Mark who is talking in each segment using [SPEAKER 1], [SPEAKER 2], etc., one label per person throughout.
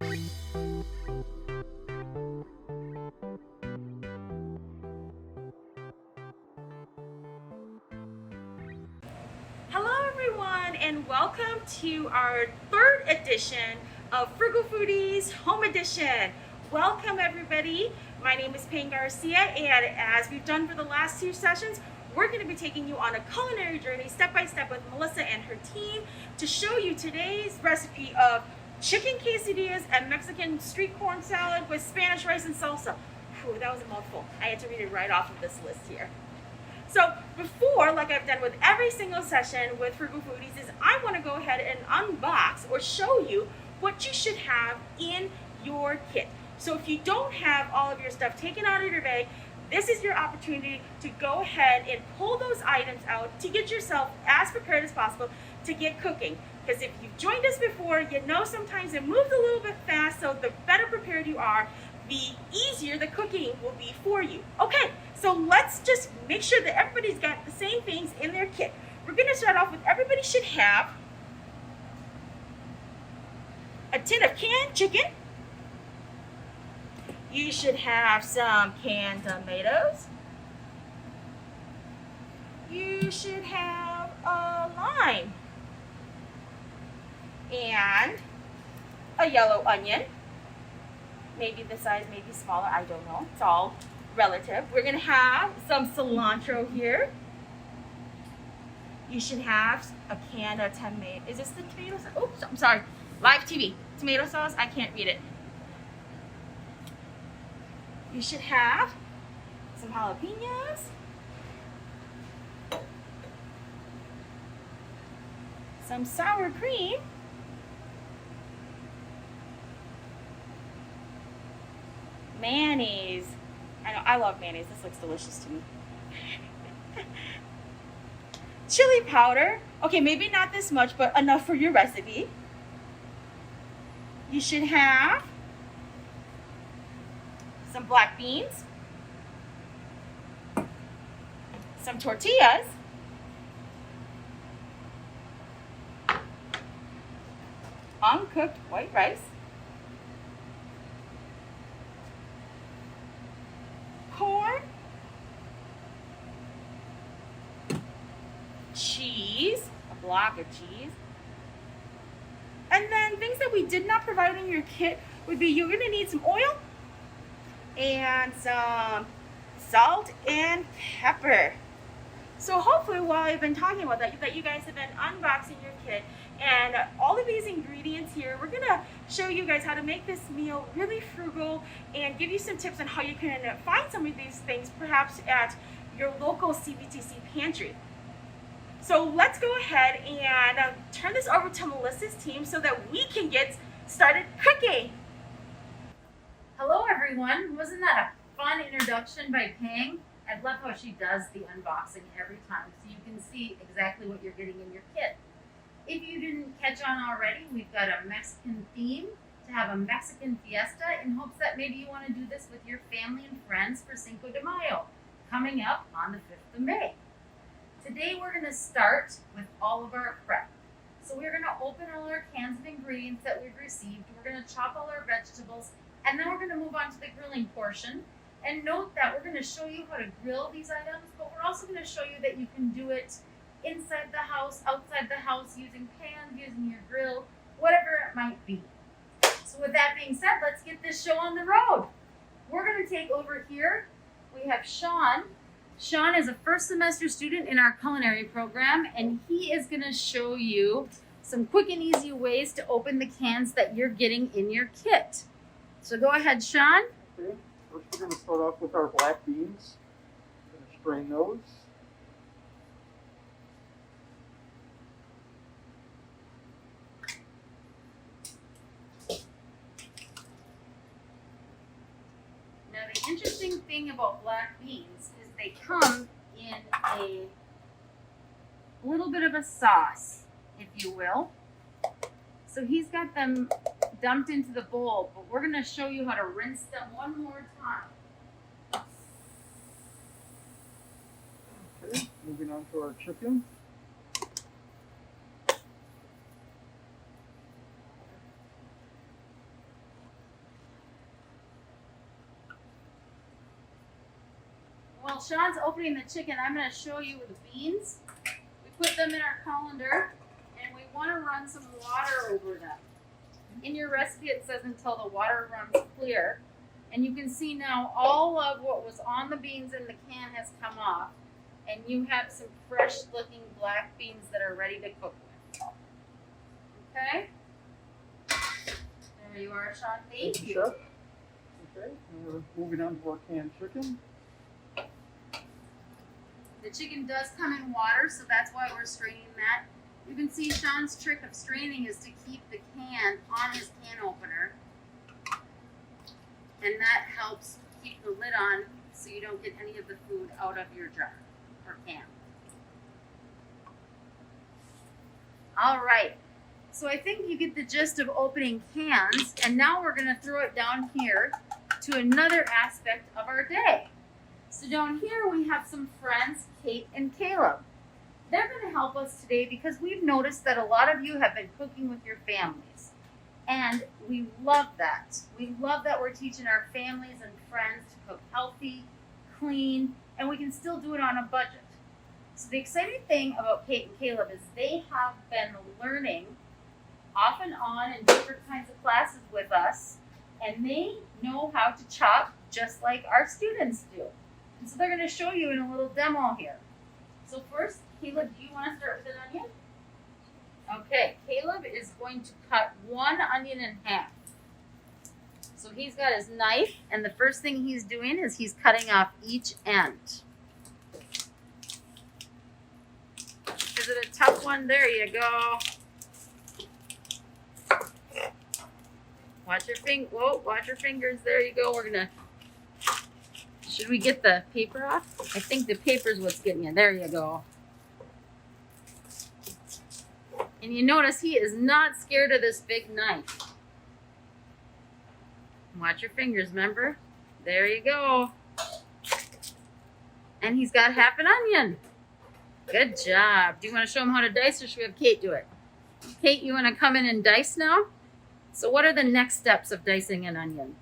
[SPEAKER 1] Hello everyone, and welcome to our third edition of Frugal Foodies Home Edition. Welcome everybody. My name is Payne Garcia, and as we've done for the last two sessions, we're going to be taking you on a culinary journey step by step with Melissa and her team to show you today's recipe of chicken quesadillas and Mexican street corn salad with Spanish rice and salsa. Whew, that was a mouthful. I had to read it right off of this list here. So before, like I've done with every single session with Frugal Foodies, is I want to go ahead and unbox or show you what you should have in your kit. So if you don't have all of your stuff taken out of your bag, this is your opportunity to go ahead and pull those items out to get yourself as prepared as possible to get cooking. Because if you've joined us before, you know sometimes it moves a little bit fast, so the better prepared you are, the easier the cooking will be for you. Okay, so let's just make sure that everybody's got the same things in their kit. We're going to start off with everybody should have a tin of canned chicken. You should have some canned tomatoes. You should have a lime and a yellow onion. Maybe the size may be smaller, I don't know. It's all relative. We're gonna have some cilantro here. You should have a can of tomato. Is this the tomato sauce? Oops, I'm sorry. Live TV. Tomato sauce, I can't read it. You should have some jalapenos. Some sour cream. Mayonnaise. I know, I love mayonnaise. This looks delicious to me. Chili powder. Okay, maybe not this much, but enough for your recipe. You should have some black beans, some tortillas, uncooked white rice, corn, cheese, a block of cheese, and then things that we did not provide in your kit would be you're going to need some oil and some salt and pepper. So hopefully while I've been talking about that you guys have been unboxing your kit and all of these ingredients here, we're gonna show you guys how to make this meal really frugal and give you some tips on how you can find some of these things perhaps at your local CBTC pantry. So let's go ahead and turn this over to Melissa's team so that we can get started cooking.
[SPEAKER 2] Hello everyone, wasn't that a fun introduction by Pang? I love how she does the unboxing every time so you can see exactly what you're getting in your kit. If you didn't catch on already, we've got a Mexican theme to have a Mexican fiesta in hopes that maybe you want to do this with your family and friends for Cinco de Mayo, coming up on the 5th of May. Today we're going to start with all of our prep. So we're going to open all our cans of ingredients that we've received, we're going to chop all our vegetables, and then we're going to move on to the grilling portion. And note that we're going to show you how to grill these items, but we're also going to show you that you can do it inside the house, outside the house, using pans, using your grill, whatever it might be. So with that being said, let's get this show on the road. We're going to take over here. We have Sean. Sean is a first semester student in our culinary program, and he is going to show you some quick and easy ways to open the cans that you're getting in your kit. So go ahead, Sean.
[SPEAKER 3] Okay, first we're going to start off with our black beans. We're going to strain those.
[SPEAKER 2] Now the interesting thing about black beans is they come in a little bit of a sauce, if you will. So he's got them dumped into the bowl, but we're going to show you how to rinse them one more time.
[SPEAKER 3] Okay, moving on to our chicken.
[SPEAKER 2] while Sean's opening the chicken, I'm going to show you the beans. We put them in our colander, and we want to run some water over them. In your recipe, it says until the water runs clear. And you can see now all of what was on the beans in the can has come off. And you have some fresh looking black beans that are ready to cook with. Okay? There you are, Sean. Thank you.
[SPEAKER 3] Chef. Okay, and we're moving on to our canned chicken.
[SPEAKER 2] The chicken does come in water, so that's why we're straining that. You can see Sean's trick of straining is to keep the can on his can opener. And that helps keep the lid on so you don't get any of the food out of your jar or can. All right, so I think you get the gist of opening cans, and now we're gonna throw it down here to another aspect of our day. So down here we have some friends, Kate and Caleb. They're going to help us today because we've noticed that a lot of you have been cooking with your families. And we love that. We love that we're teaching our families and friends to cook healthy, clean, and we can still do it on a budget. So the exciting thing about Kate and Caleb is they have been learning off and on in different kinds of classes with us, and they know how to chop just like our students do. And so they're going to show you in a little demo here. So first, Caleb, do you want to start with an onion? Okay, Caleb is going to cut one onion in half. So he's got his knife, and the first thing he's doing is he's cutting off each end. Is it a tough one? There you go. Watch your watch your fingers. There you go. We're gonna. Should we get the paper off? I think the paper's what's getting you. There you go. And you notice he is not scared of this big knife. Watch your fingers, remember? There you go. And he's got half an onion. Good job. Do you want to show him how to dice, or should we have Kate do it? Kate, you want to come in and dice now? So what are the next steps of dicing an onion?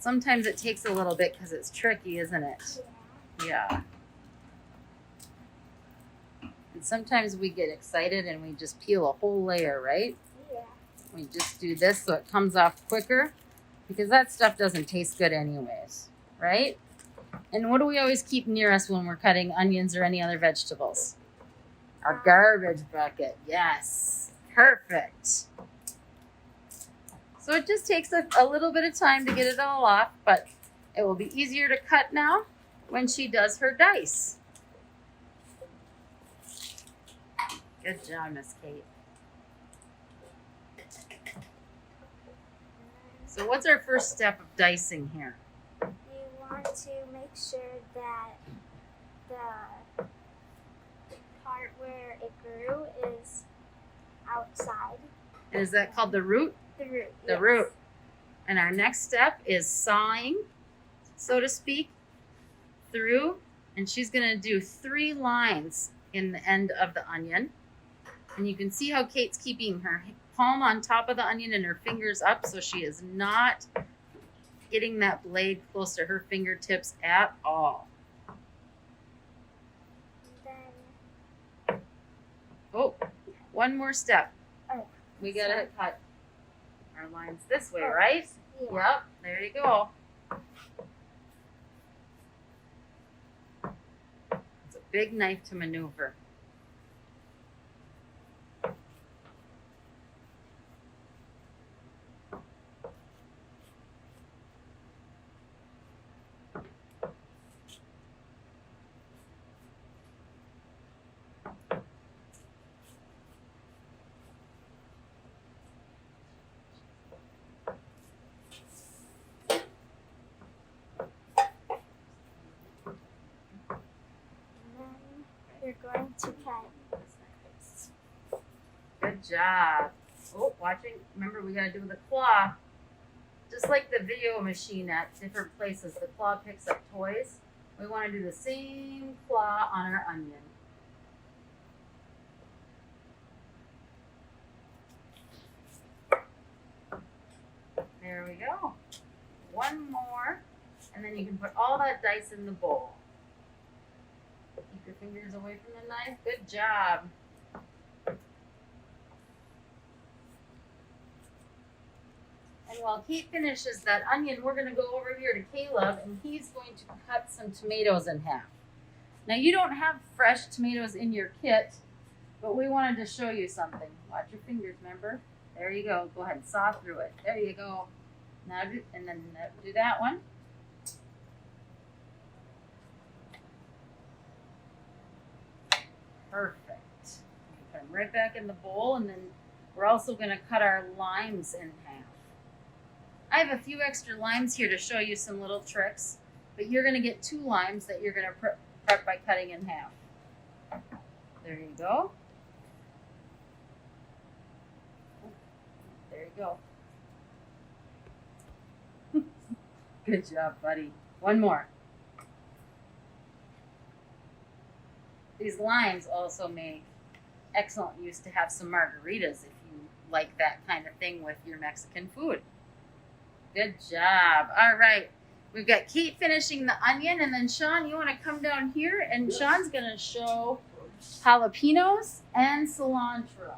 [SPEAKER 2] Sometimes it takes a little bit because it's tricky, isn't it? Yeah. And sometimes we get excited and we just peel a whole layer, right?
[SPEAKER 4] Yeah.
[SPEAKER 2] We just do this so it comes off quicker because that stuff doesn't taste good anyways, right? And what do we always keep near us when we're cutting onions or any other vegetables? Our garbage bucket. Yes. Perfect. So it just takes a little bit of time to get it all off, but it will be easier to cut now when she does her dice. Good job, Miss Kate. So what's our first step of dicing here?
[SPEAKER 4] You want to make sure that the part where it grew is outside.
[SPEAKER 2] And is that called the root?
[SPEAKER 4] The root.
[SPEAKER 2] The
[SPEAKER 4] yes.
[SPEAKER 2] root. And our next step is sawing, so to speak, through. And she's going to do 3 lines in the end of the onion. And you can see how Kate's keeping her palm on top of the onion and her fingers up, so she is not getting that blade close to her fingertips at all.
[SPEAKER 4] Then,
[SPEAKER 2] Oh, one more step.
[SPEAKER 4] Oh,
[SPEAKER 2] We got to cut our lines this way,
[SPEAKER 4] Oh,
[SPEAKER 2] right?
[SPEAKER 4] yeah.
[SPEAKER 2] Yep, there you go. It's a big knife to maneuver.
[SPEAKER 4] you're going to cut.
[SPEAKER 2] Good job. Oh, watching. Remember, we gotta do the claw. Just like the video machine at different places, the claw picks up toys. We want to do the same claw on our onion. then you can put all that dice in the bowl. Keep your fingers away from the knife. Good job. And while Kate finishes that onion, we're going to go over here to Caleb, and he's going to cut some tomatoes in half. Now, you don't have fresh tomatoes in your kit, but we wanted to show you something. Watch your fingers, remember? There you go. Go ahead and saw through it. There you go. Now, and then do that one. Perfect. Put them right back in the bowl, and then we're also going to cut our limes in half. I have a few extra limes here to show you some little tricks, but you're going to get 2 limes that you're going to prep by cutting in half. There you go. There you go. Good job, buddy. One more. These limes also make excellent use to have some margaritas if you like that kind of thing with your Mexican food. Good job. All right. We've got Kate finishing the onion, and then Sean, you want to come down here, and Sean's going to show jalapenos and cilantro.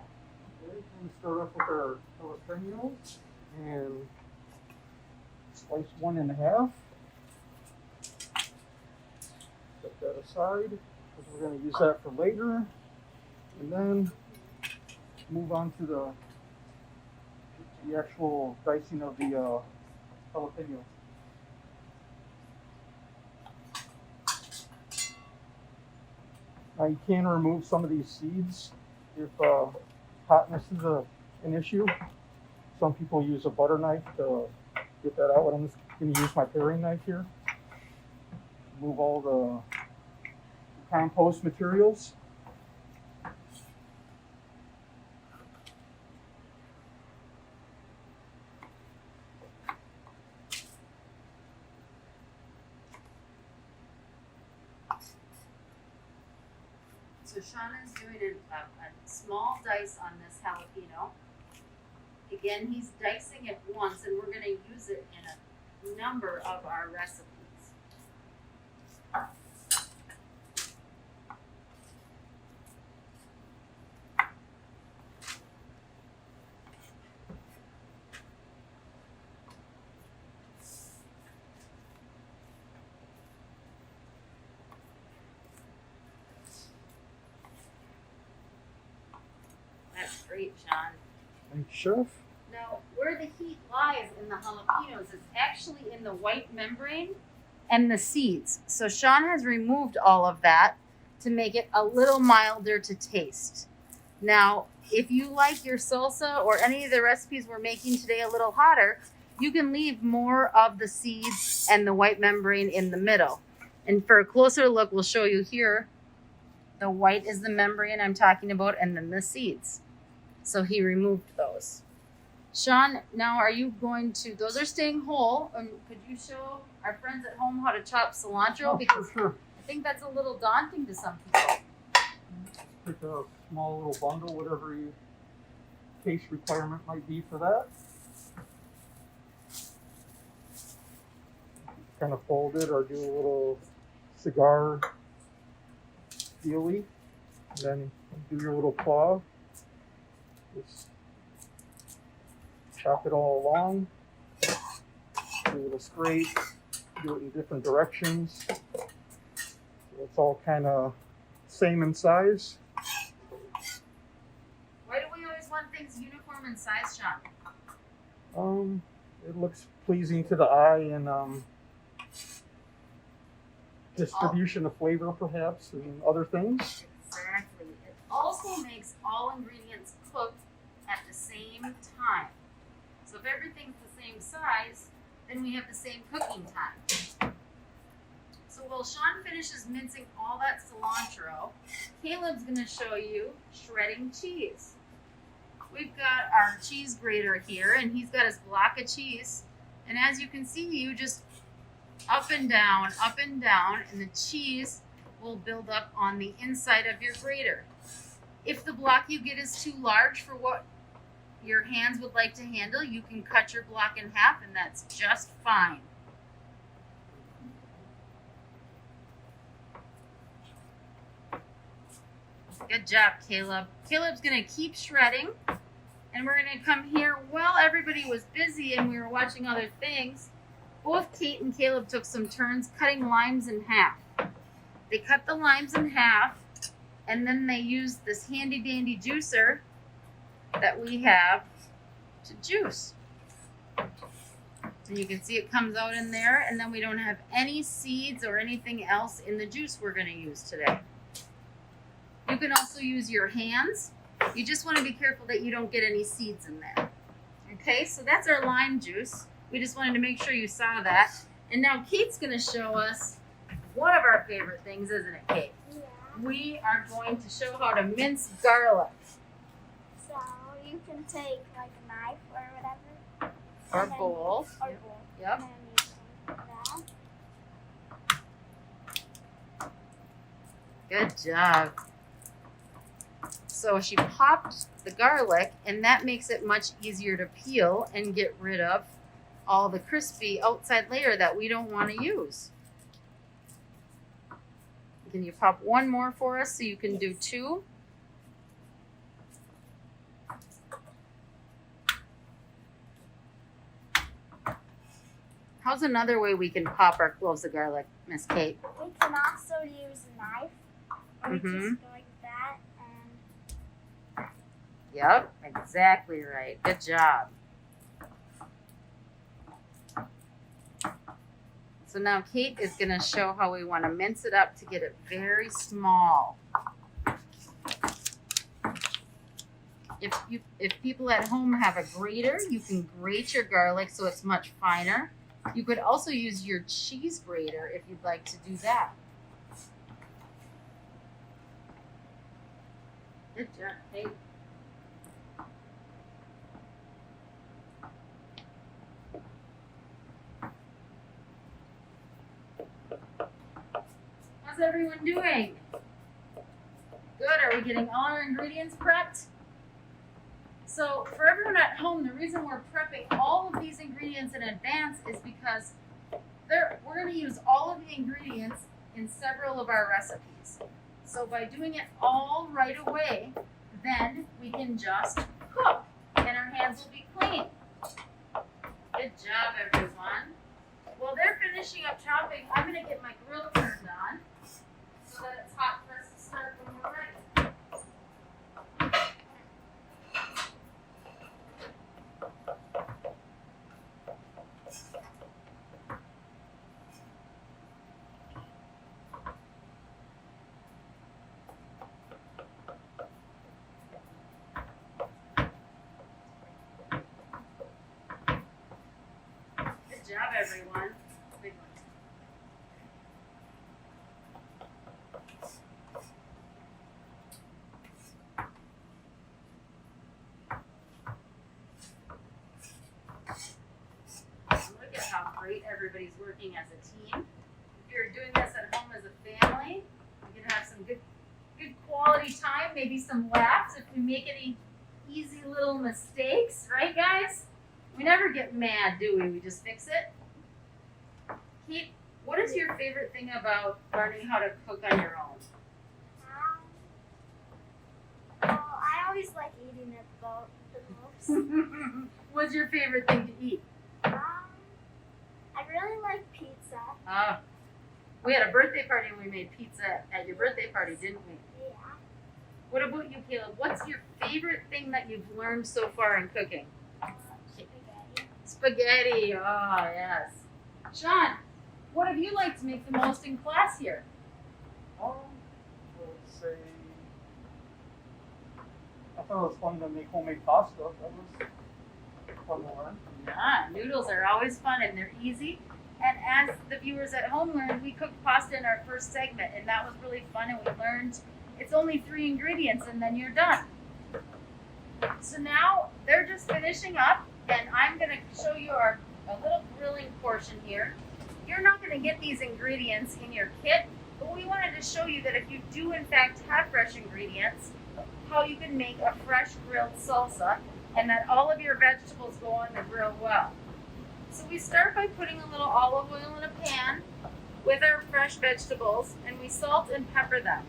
[SPEAKER 3] Okay, we start off with our jalapenos and slice one in half. Set that aside because we're going to use that for later. And then move on to the actual dicing of the jalapenos. Now you can remove some of these seeds if hotness is an issue. Some people use a butter knife to get that out, but I'm just going to use my paring knife here. Remove all the compost materials.
[SPEAKER 2] So Sean is doing a small dice on this jalapeno. Again, he's dicing it once, and we're going to use it in a number of our recipes. That's great, Sean.
[SPEAKER 3] Thanks, Chef.
[SPEAKER 2] Now, where the heat lies in the jalapenos is actually in the white membrane and the seeds. So Sean has removed all of that to make it a little milder to taste. Now, if you like your salsa or any of the recipes we're making today a little hotter, you can leave more of the seeds and the white membrane in the middle. And for a closer look, we'll show you here. The white is the membrane I'm talking about, and then the seeds. So he removed those. Sean, now are you going to, those are staying whole. Could you show our friends at home how to chop cilantro?
[SPEAKER 3] Oh,
[SPEAKER 2] Because
[SPEAKER 3] sure.
[SPEAKER 2] I think that's a little daunting to some people.
[SPEAKER 3] Pick a small little bundle, whatever your taste requirement might be for that. Kind of fold it or do a little cigar dealy. Then do your little claw. Just chop it all along. Do a little straight. Do it in different directions. So it's all kind of same in size.
[SPEAKER 2] Why do we always want things uniform in size, Sean?
[SPEAKER 3] It looks pleasing to the eye and distribution of flavor perhaps and other things.
[SPEAKER 2] Exactly. It also makes all ingredients cook at the same time. So if everything's the same size, then we have the same cooking time. So while Sean finishes mincing all that cilantro, Caleb's going to show you shredding cheese. We've got our cheese grater here, and he's got his block of cheese. And as you can see, you just up and down, and the cheese will build up on the inside of your grater. If the block you get is too large for what your hands would like to handle, you can cut your block in half, and that's just fine. Good job, Caleb. Caleb's gonna keep shredding, and we're gonna come here while everybody was busy and we were watching other things. Both Kate and Caleb took some turns cutting limes in half. They cut the limes in half, and then they used this handy dandy juicer that we have to juice. And you can see it comes out in there, and then we don't have any seeds or anything else in the juice we're going to use today. You can also use your hands. You just want to be careful that you don't get any seeds in there. Okay, so that's our lime juice. We just wanted to make sure you saw that. And now Kate's going to show us one of our favorite things, isn't it, Kate?
[SPEAKER 4] Yeah.
[SPEAKER 2] We are going to show how to mince garlic.
[SPEAKER 4] So you can take like a knife or whatever.
[SPEAKER 2] Or
[SPEAKER 4] and then-
[SPEAKER 2] bowl.
[SPEAKER 4] Or
[SPEAKER 2] Yep.
[SPEAKER 4] bowl.
[SPEAKER 2] Yep.
[SPEAKER 4] And then you can do that.
[SPEAKER 2] Good job. So she popped the garlic, and that makes it much easier to peel and get rid of all the crispy outside layer that we don't want to use. Can you pop one more for us so you can do two? How's another way we can pop our cloves of garlic, Miss Kate?
[SPEAKER 4] We can also use a knife. Or
[SPEAKER 2] Mhm.
[SPEAKER 4] just go like that and
[SPEAKER 2] Yep, exactly right. Good job. So now Kate is going to show how we want to mince it up to get it very small. If people at home have a grater, you can grate your garlic so it's much finer. You could also use your cheese grater if you'd like to do that. Good job, Kate. How's everyone doing? Good. Are we getting all our ingredients prepped? So for everyone at home, the reason we're prepping all of these ingredients in advance is because we're going to use all of the ingredients in several of our recipes. So by doing it all right away, then we can just cook and our hands will be clean. Good job, everyone. While they're finishing up chopping, I'm going to get my grill turned on so that it's hot for us to start when we're ready. Good job, everyone. Look at how great everybody's working as a team. If you're doing this at home as a family, you can have some good quality time, maybe some laughs if we make any easy little mistakes, right guys? We never get mad, do we? We just fix it. Kate, what is your favorite thing about learning how to cook on your own?
[SPEAKER 4] well, I always like eating it the most.
[SPEAKER 2] What's your favorite thing to eat?
[SPEAKER 4] I really like pizza.
[SPEAKER 2] We had a birthday party and we made pizza at your birthday party, didn't we?
[SPEAKER 4] Yeah.
[SPEAKER 2] What about you, Caleb? What's your favorite thing that you've learned so far in cooking?
[SPEAKER 4] Spaghetti.
[SPEAKER 2] Spaghetti. Oh, yes. Sean, what have you liked to make the most in class here?
[SPEAKER 3] Let's say, I thought it was fun to make homemade pasta. That was fun to learn.
[SPEAKER 2] Yeah, noodles are always fun and they're easy. And as the viewers at home learned, we cooked pasta in our first segment and that was really fun and we learned it's only 3 ingredients and then you're done. So now they're just finishing up and I'm going to show you a little grilling portion here. You're not going to get these ingredients in your kit, but we wanted to show you that if you do in fact have fresh ingredients, how you can make a fresh grilled salsa and that all of your vegetables go on the grill well. So we start by putting a little olive oil in a pan with our fresh vegetables and we salt and pepper them.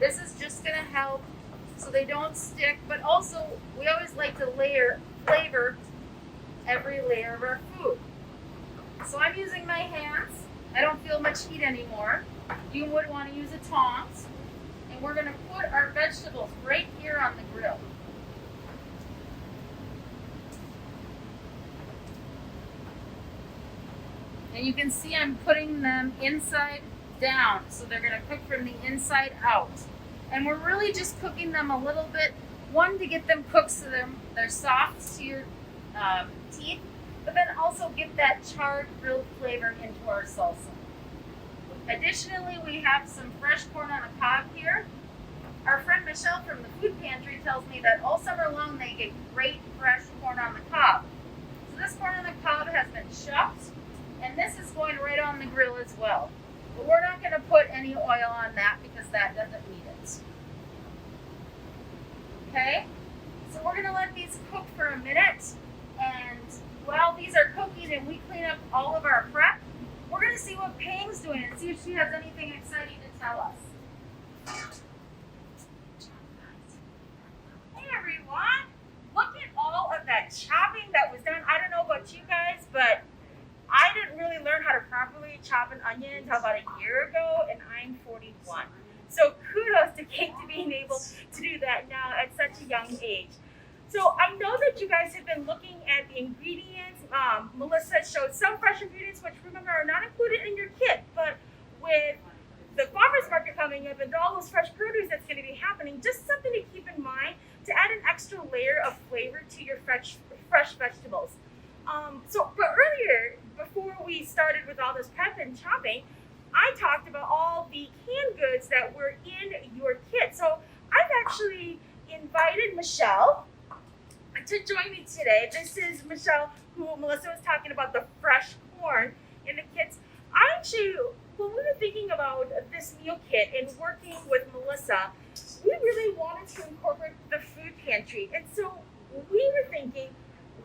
[SPEAKER 2] This is just gonna help so they don't stick, but also we always like to flavor every layer of our food. So I'm using my hands. I don't feel much heat anymore. You would want to use a tongs. And we're gonna put our vegetables right here on the grill. And you can see I'm putting them inside down, so they're gonna cook from the inside out. And we're really just cooking them a little bit, one, to get them cooked so they're soft to your teeth, but then also get that charred grilled flavor into our salsa. Additionally, we have some fresh corn on the cob here. Our friend Michelle from the food pantry tells me that all summer long they get great fresh corn on the cob. So this corn on the cob has been shucked, and this is going right on the grill as well. But we're not going to put any oil on that because that doesn't need it. Okay? So we're going to let these cook for a minute, and while these are cooking and we clean up all of our prep, we're going to see what Pang's doing and see if she has anything exciting to tell us.
[SPEAKER 1] Hey everyone! Look at all of that chopping that was done. I don't know about you guys, but I didn't really learn how to properly chop an onion until about a year ago, and I'm 41. So kudos to Kate to being able to do that now at such a young age. So I know that you guys have been looking at the ingredients. Melissa showed some fresh ingredients, which remember are not included in your kit, but with the farmer's market coming up and all those fresh produce that's going to be happening, just something to keep in mind to add an extra layer of flavor to your fresh vegetables. But earlier, before we started with all this prep and chopping, I talked about all the canned goods that were in your kit. So I've actually invited Michelle to join me today. This is Michelle, who Melissa was talking about the fresh corn in the kits. When we were thinking about this meal kit and working with Melissa, we really wanted to incorporate the food pantry. And so we were thinking,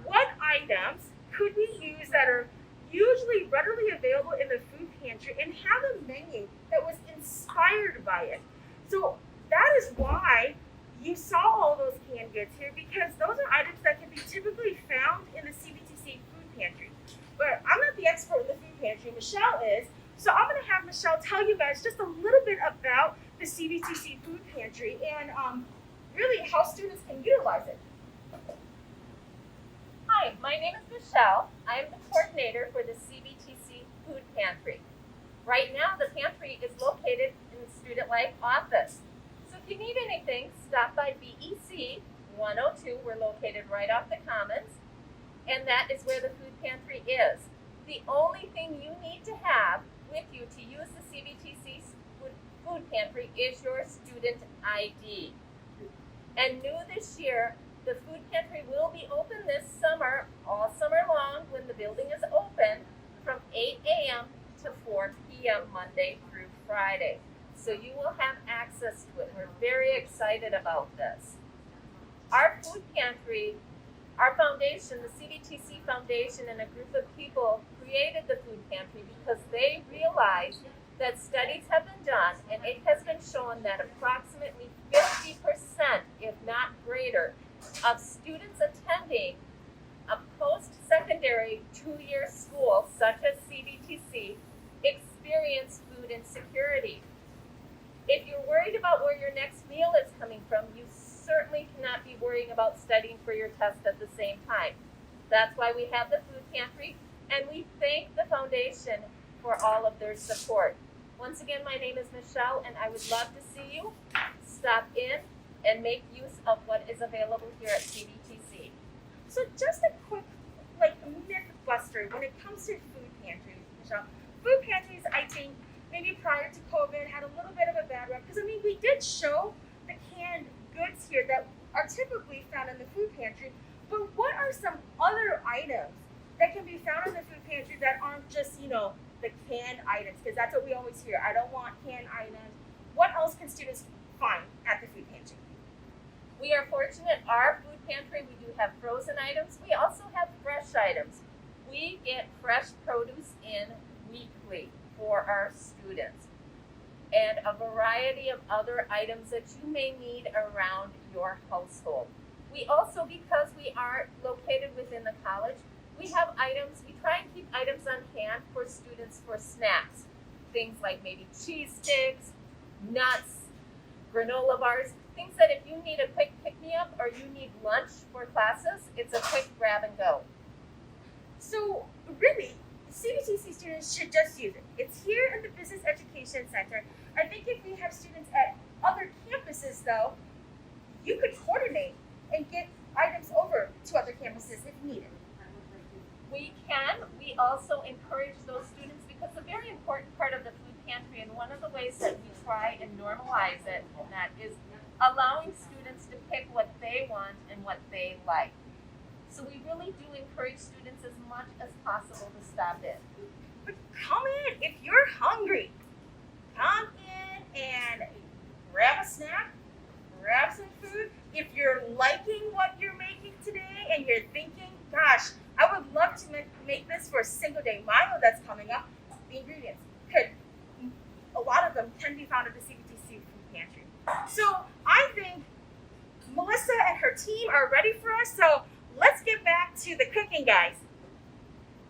[SPEAKER 1] what items could we use that are usually readily available in the food pantry and have a menu that was inspired by it? So that is why you saw all those canned goods here, because those are items that can be typically found in the CBTC food pantry. But I'm not the expert in the food pantry, Michelle is. So I'm going to have Michelle tell you guys just a little bit about the CBTC food pantry and really how students can utilize it.
[SPEAKER 5] Hi, my name is Michelle. I am the coordinator for the CBTC Food Pantry. Right now, the pantry is located in the Student Life office. So if you need anything, stop by BEC 102. We're located right off the Commons, and that is where the food pantry is. The only thing you need to have with you to use the CBTC food pantry is your student ID. And new this year, the food pantry will be open this summer, all summer long, when the building is open, from 8 a.m. to 4 p.m. Monday through Friday. So you will have access to it. We're very excited about this. Our food pantry, our foundation, the CBTC Foundation, and a group of people created the food pantry because they realized that studies have been done, and it has been shown that approximately 50%, if not greater, of students attending a post-secondary two-year school such as CBTC experience food insecurity. If you're worried about where your next meal is coming from, you certainly cannot be worrying about studying for your test at the same time. That's why we have the food pantry, and we thank the foundation for all of their support. Once again, my name is Michelle, and I would love to see you stop in and make use of what is available here at CBTC.
[SPEAKER 1] So just a quick myth buster when it comes to food pantries, Michelle. Food pantries, I think, maybe prior to COVID, had a little bit of a bad rep, because we did show the canned goods here that are typically found in the food pantry, but what are some other items that can be found in the food pantry that aren't just, the canned items? Because that's what we always hear. I don't want canned items. What else can students find at the food pantry?
[SPEAKER 5] We are fortunate, our food pantry, we do have frozen items. We also have fresh items. We get fresh produce in weekly for our students. and a variety of other items that you may need around your household. We also, because we are located within the college, we have items, we try and keep items on hand for students for snacks. Things like maybe cheese sticks, nuts, granola bars, things that if you need a quick pick-me-up or you need lunch for classes, it's a quick grab and go.
[SPEAKER 1] So really, CBTC students should just use it. It's here at the Business Education Center. I think if we have students at other campuses though, you could coordinate and get items over to other campuses if needed.
[SPEAKER 5] We can. We also encourage those students because a very important part of the food pantry, and one of the ways that we try and normalize it, and that is allowing students to pick what they want and what they like. So we really do encourage students as much as possible to stop in.
[SPEAKER 1] But come in if you're hungry. Come in and grab a snack, grab some food. If you're liking what you're making today and you're thinking, gosh, I would love to make this for Cinco de Mayo that's coming up, the ingredients a lot of them can be found at the CBTC food pantry. So I think Melissa and her team are ready for us. So let's get back to the cooking, guys.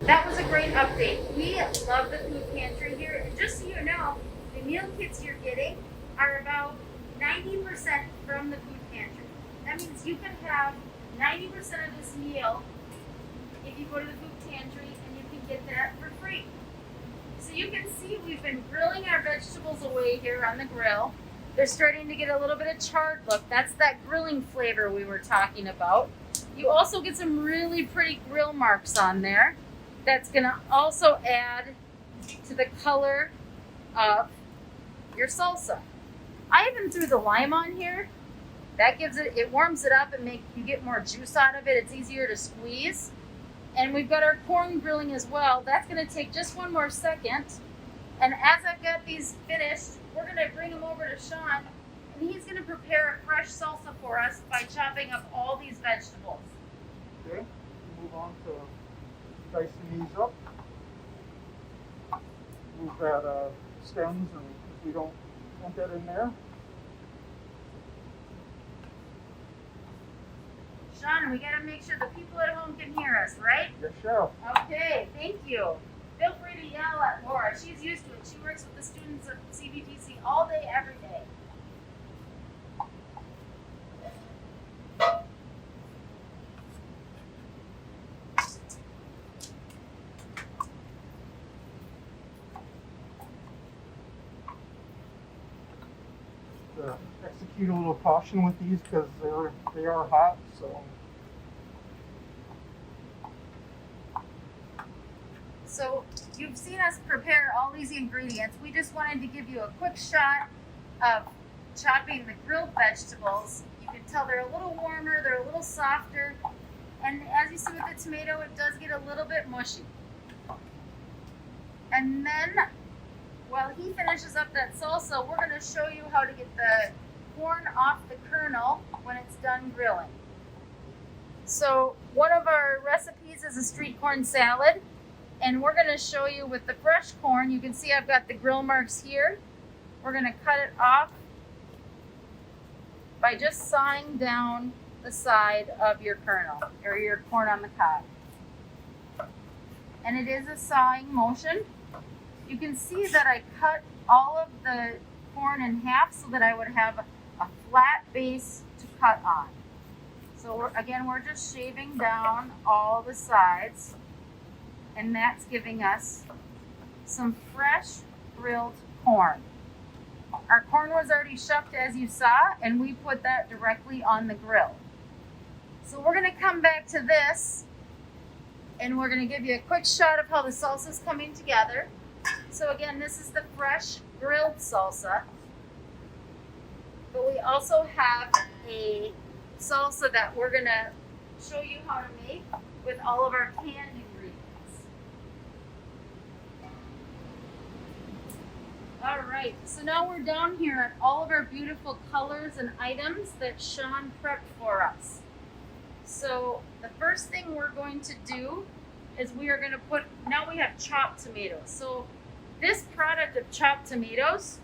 [SPEAKER 2] That was a great update. We love the food pantry here. And just so you know, the meal kits you're getting are about 90% from the food pantry. That means you can have 90% of this meal if you go to the food pantry, and you can get that for free. So you can see we've been grilling our vegetables away here on the grill. They're starting to get a little bit of charred look. That's that grilling flavor we were talking about. You also get some really pretty grill marks on there. That's gonna also add to the color of your salsa. I even threw the lime on here. That gives it warms it up and you get more juice out of it. It's easier to squeeze. And we've got our corn grilling as well. That's gonna take just one more second. And as I've got these finished, we're gonna bring them over to Sean, and he's gonna prepare a fresh salsa for us by chopping up all these vegetables.
[SPEAKER 3] Okay, move on to dicing these up. Move that stems, and we don't want that in there.
[SPEAKER 2] Sean, we gotta make sure the people at home can hear us, right?
[SPEAKER 3] Yes, chef.
[SPEAKER 2] Okay, thank you. Feel free to yell at Laura. She's used to it. She works with the students at CBTC all day, every day.
[SPEAKER 3] Execute a little caution with these because they are hot.
[SPEAKER 2] So you've seen us prepare all these ingredients. We just wanted to give you a quick shot of chopping the grilled vegetables. You can tell they're a little warmer, they're a little softer, and as you see with the tomato, it does get a little bit mushy. And then, while he finishes up that salsa, we're going to show you how to get the corn off the kernel when it's done grilling. So one of our recipes is a street corn salad. And we're gonna show you with the fresh corn. You can see I've got the grill marks here. We're gonna cut it off by just sawing down the side of your kernel or your corn on the cob. And it is a sawing motion. You can see that I cut all of the corn in half so that I would have a flat base to cut on. So we're just shaving down all the sides. And that's giving us some fresh grilled corn. Our corn was already shucked as you saw, and we put that directly on the grill. So we're gonna come back to this, and we're gonna give you a quick shot of how the salsa is coming together. So again, this is the fresh grilled salsa, but we also have a salsa that we're gonna show you how to make with all of our canned ingredients. All right, so now we're down here at all of our beautiful colors and items that Sean prepped for us. So the first thing we're going to do is we are going to now we have chopped tomatoes. So this product of chopped tomatoes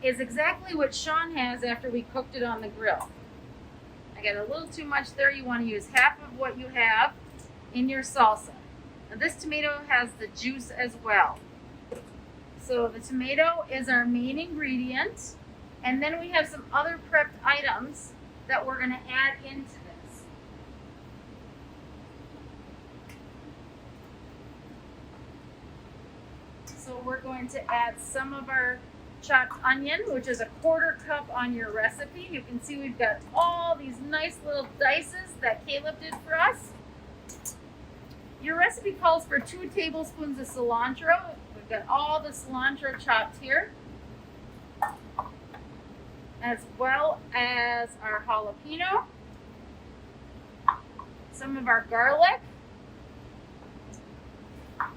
[SPEAKER 2] is exactly what Sean has after we cooked it on the grill. I got a little too much there. You want to use half of what you have in your salsa. Now this tomato has the juice as well. So the tomato is our main ingredient. And then we have some other prepped items that we're going to add into this. So we're going to add some of our chopped onion, which is a 1/4 cup on your recipe. You can see we've got all these nice little dices that Caleb did for us. Your recipe calls for 2 tablespoons of cilantro. We've got all the cilantro chopped here, as well as our jalapeno, some of our garlic,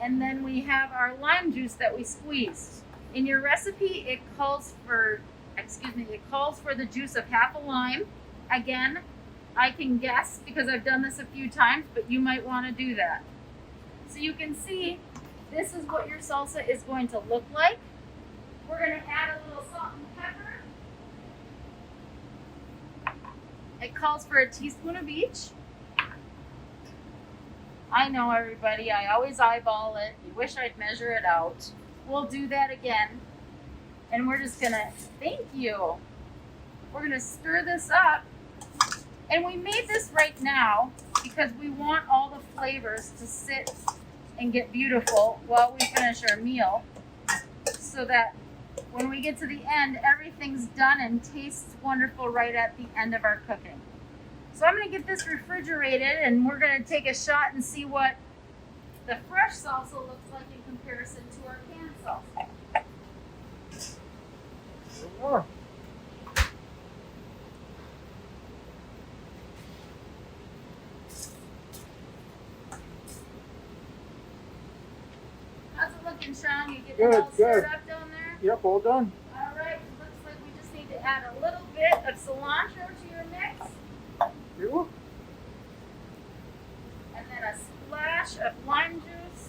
[SPEAKER 2] and then we have our lime juice that we squeezed. In your recipe, it calls for the juice of half a lime. Again, I can guess because I've done this a few times, but you might want to do that. So you can see this is what your salsa is going to look like. We're going to add a little salt and pepper. It calls for a teaspoon of each. I know, everybody, I always eyeball it. You wish I'd measure it out. We'll do that again. And we're just gonna, thank you. We're gonna stir this up. And we made this right now because we want all the flavors to sit and get beautiful while we finish our meal, so that when we get to the end, everything's done and tastes wonderful right at the end of our cooking. So I'm going to get this refrigerated, and we're going to take a shot and see what the fresh salsa looks like in comparison to our canned salsa.
[SPEAKER 3] There we are.
[SPEAKER 2] How's it looking, Sean? You get
[SPEAKER 3] Good,
[SPEAKER 2] it all stirred
[SPEAKER 3] good.
[SPEAKER 2] up down there?
[SPEAKER 3] Yep, all done.
[SPEAKER 2] All right. It looks like we just need to add a little bit of cilantro to your mix,
[SPEAKER 3] You?
[SPEAKER 2] and then a splash of lime juice.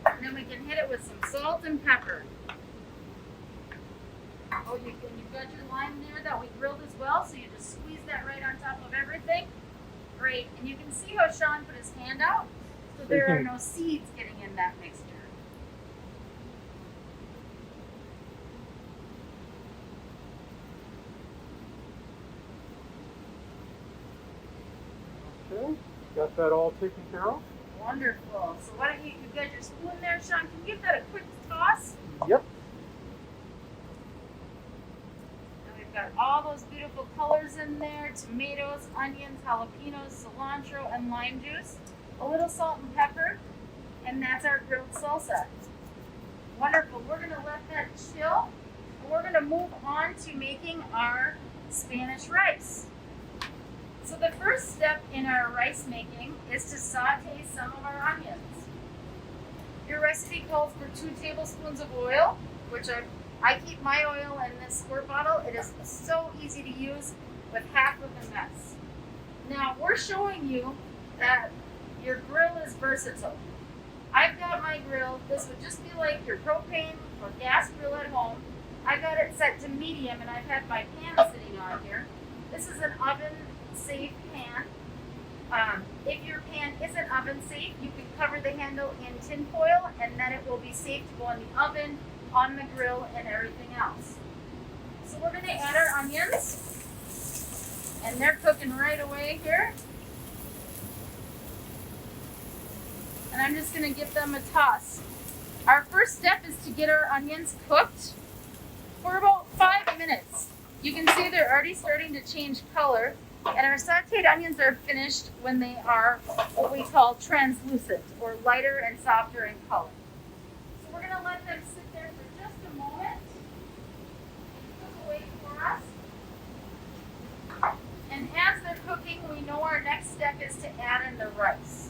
[SPEAKER 2] And then we can hit it with some salt and pepper. Oh, you've got your lime there that we grilled as well, so you just squeeze that right on top of everything. Great. And you can see how Sean put his hand out, so there are no seeds getting in that mixture.
[SPEAKER 3] Okay. Got that all taken care of?
[SPEAKER 2] Wonderful. So why don't you've got your spoon there, Sean. Can you give that a quick toss?
[SPEAKER 3] Yep.
[SPEAKER 2] And we've got all those beautiful colors in there: tomatoes, onions, jalapenos, cilantro, and lime juice. A little salt and pepper, and that's our grilled salsa. Wonderful. We're gonna let that chill, and we're gonna move on to making our Spanish rice. So the first step in our rice making is to saute some of our onions. Your recipe calls for 2 tablespoons of oil, which I keep my oil in this squirt bottle. It is so easy to use with half of the mess. Now we're showing you that your grill is versatile. I've got my grill. This would just be like your propane or gas grill at home. I got it set to medium, and I've had my pan sitting on here. This is an oven safe pan. If your pan isn't oven safe, you can cover the handle in tin foil, and then it will be safe to go in the oven, on the grill, and everything else. So we're going to add our onions, and they're cooking right away here. And I'm just going to give them a toss. Our first step is to get our onions cooked for about 5 minutes. You can see they're already starting to change color, and our sauteed onions are finished when they are what we call translucent, or lighter and softer in color. So we're going to let them sit there for just a moment and cook away for us. And as they're cooking, we know our next step is to add in the rice.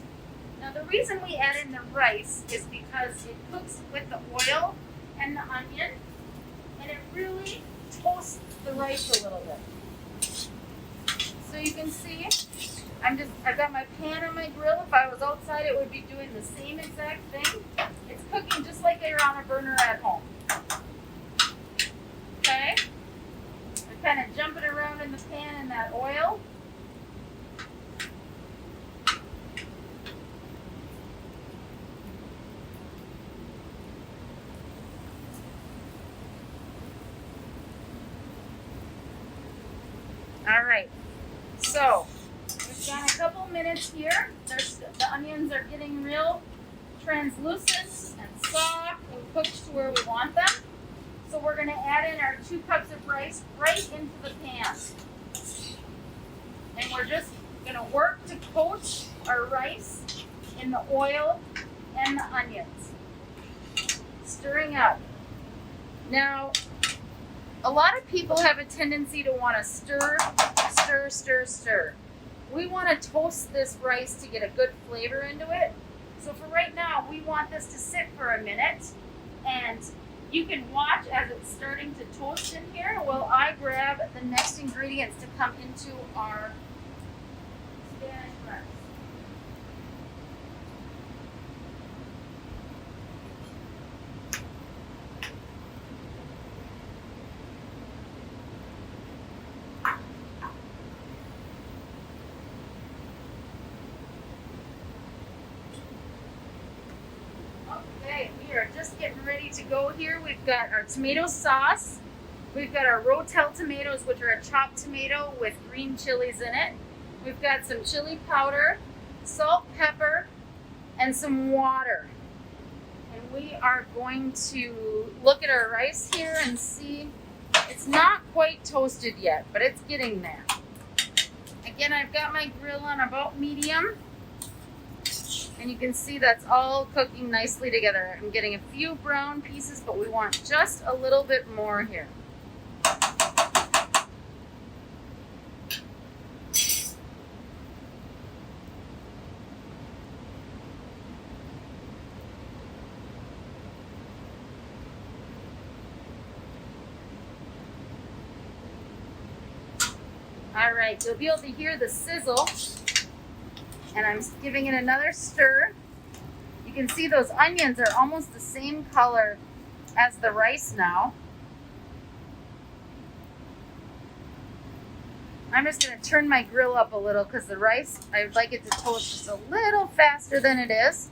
[SPEAKER 2] Now the reason we add in the rice is because it cooks with the oil and the onion, and it really toasts the rice a little bit. So you can see, I've got my pan on my grill. If I was outside, it would be doing the same exact thing. It's cooking just like you're on a burner at home. that oil. All right, so we've got a couple minutes here. The onions are getting real translucent and soft and cooked to where we want them. So we're gonna add in our 2 cups of rice right into the pan. And we're just gonna work to coat our rice in the oil and the onions. Stirring up. Now, a lot of people have a tendency to want to stir, stir, stir, stir. We want to toast this rice to get a good flavor into it. So for right now, we want this to sit for a minute, and you can watch as it's starting to toast in here while I grab the next ingredients to come into our Spanish rice. Okay, we are just getting ready to go here. We've got our tomato sauce. We've got our Rotel tomatoes, which are a chopped tomato with green chilies in it. We've got some chili powder, salt, pepper, and some water. And we are going to look at our rice here and see it's not quite toasted yet, but it's getting there. Again, I've got my grill on about medium. And you can see that's all cooking nicely together. I'm getting a few brown pieces, but we want just a little bit more here. All right, you'll be able to hear the sizzle. And I'm giving it another stir. You can see those onions are almost the same color as the rice now. I'm just going to turn my grill up a little because the rice, I would like it to toast just a little faster than it is.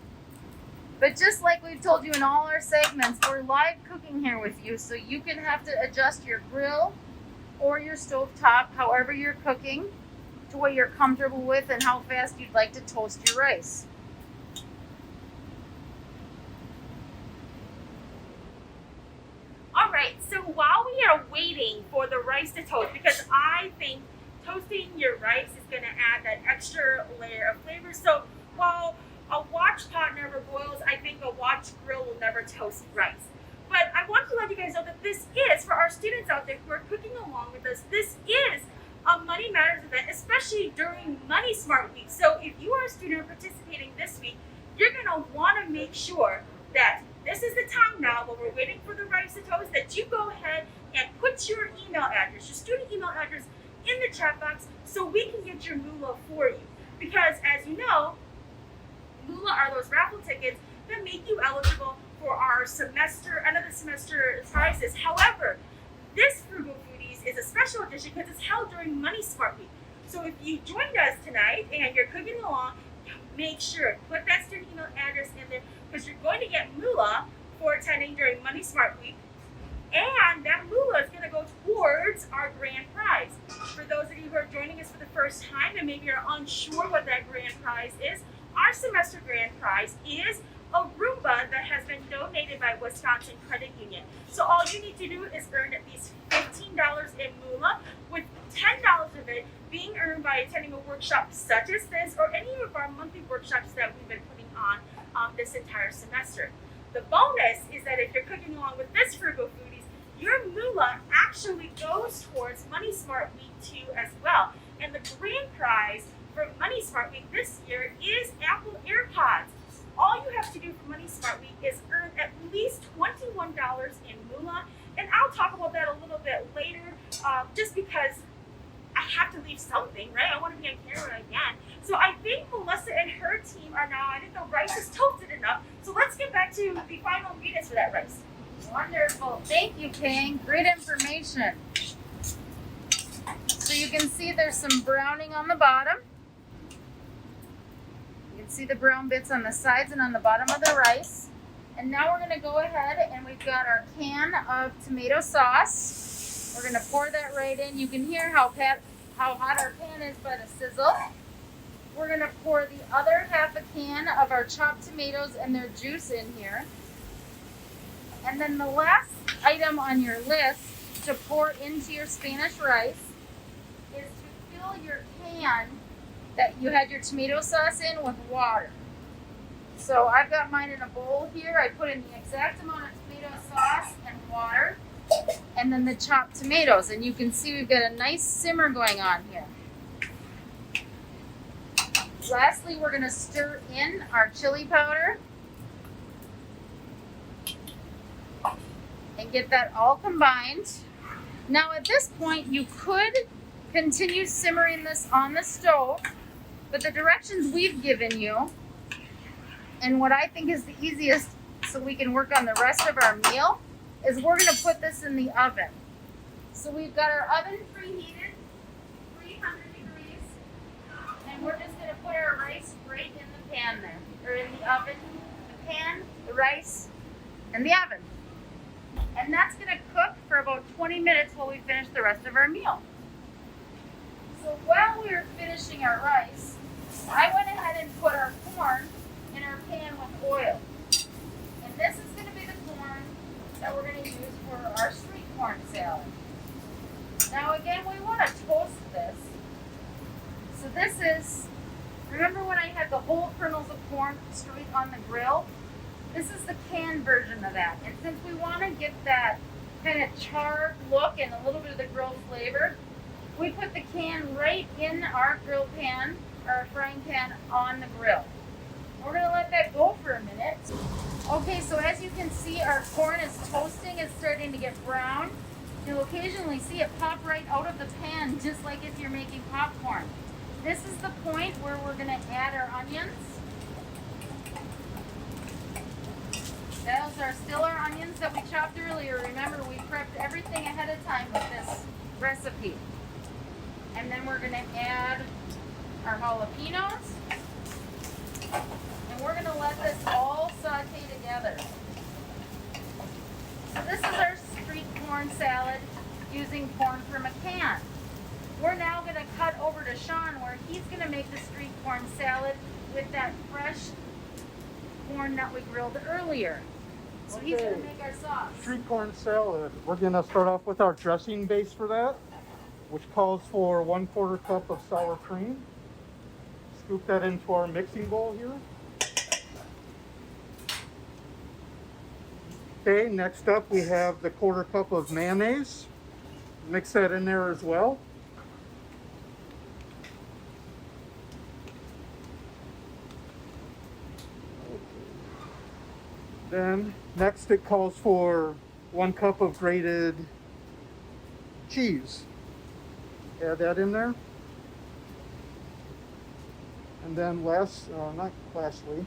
[SPEAKER 2] But just like we've told you in all our segments, we're live cooking here with you, so you can have to adjust your grill or your stovetop, however you're cooking, to what you're comfortable with and how fast you'd like to toast your rice.
[SPEAKER 1] All right, so while we are waiting for the rice to toast, because I think toasting your rice is going to add that extra layer of flavor. So while a watch pot never boils, I think a watch grill will never toast rice. But I want to let you guys know that this is, for our students out there who are cooking along with us, this is a Money Matters event, especially during Money Smart Week. So if you are a student participating this week, you're going to want to make sure that this is the time now when we're waiting for the rice to toast, that you go ahead and put your email address, your student email address, in the chat box so we can get your moolah for you. Because as you know, moolah are those raffle tickets that make you eligible for our semester, end of the semester prizes. However, this Frugal Foodies is a special edition because it's held during Money Smart Week. So if you joined us tonight and you're cooking along, make sure put that student email address in there because you're going to get moolah for attending during Money Smart Week. And that moolah is going to go towards our grand prize. For those of you who are joining us for the first time and maybe are unsure what that grand prize is, our semester grand prize is a Roomba that has been donated by Wisconsin Credit Union. So all you need to do is earn at least $15 in moolah, with $10 of it being earned by attending a workshop such as this or any of our monthly workshops that we've been putting on this entire semester. The bonus is that if you're cooking along with this Frugal Foodies, your moolah actually goes towards Money Smart Week 2 as well. And the grand prize for Money Smart Week this year is Apple AirPods. All you have to do for Money Smart Week is earn at least $21 in moolah. And I'll talk about that a little bit later, just because I have to leave something, right? I want to be on camera again. So I think Melissa and her team are now, I think the rice is toasted enough. So let's get back to the final ingredients for that rice.
[SPEAKER 2] Wonderful. Thank you, Pang. Great information. So you can see there's some browning on the bottom. You can see the brown bits on the sides and on the bottom of the rice. And now we're going to go ahead and we've got our can of tomato sauce. We're going to pour that right in. You can hear how hot our pan is by the sizzle. We're going to pour the other half a can of our chopped tomatoes and their juice in here. And then the last item on your list to pour into your Spanish rice is to fill your can that you had your tomato sauce in with water. So I've got mine in a bowl here. I put in the exact amount of tomato sauce and water, and then the chopped tomatoes. And you can see we've got a nice simmer going on here. Lastly, we're going to stir in our chili powder and get that all combined. Now at this point, you could continue simmering this on the stove, but the directions we've given you, and what I think is the easiest so we can work on the rest of our meal, is we're going to put this in the oven. So we've got our oven preheated, 300 degrees, and we're just going to put our rice right in the pan there, or in the oven, the pan, the rice, and the oven. And that's going to cook for about 20 minutes while we finish the rest of our meal. So while we were finishing our rice, I went ahead and put our corn in our pan with oil. And this is going to be the corn that we're going to use for our sweet corn salad. Now again, we want to toast this. So this is, remember when I had the whole kernels of corn straight on the grill? This is the canned version of that. And since we want to get that kind of charred look and a little bit of the grilled flavor, we put the can right in our grill pan, our frying pan on the grill. We're going to let that go for a minute. Okay, so as you can see, our corn is toasting. It's starting to get brown. You'll occasionally see it pop right out of the pan, just like if you're making popcorn. This is the point where we're going to add our onions. Those are still our onions that we chopped earlier. Remember, we prepped everything ahead of time with this recipe. And then we're going to add our jalapenos. And we're going to let this all saute together. So this is our street corn salad using corn from a can. We're now going to cut over to Sean where he's going to make the street corn salad with that fresh corn that we grilled earlier. So he's going to make our sauce.
[SPEAKER 3] Street corn salad. We're going to start off with our dressing base for that, which calls for 1/4 cup of sour cream. Scoop that into our mixing bowl here. Okay, next up we have the 1/4 cup of mayonnaise. Mix that in there as well. Then next it calls for 1 cup of grated cheese. Add that in there. And then not lastly,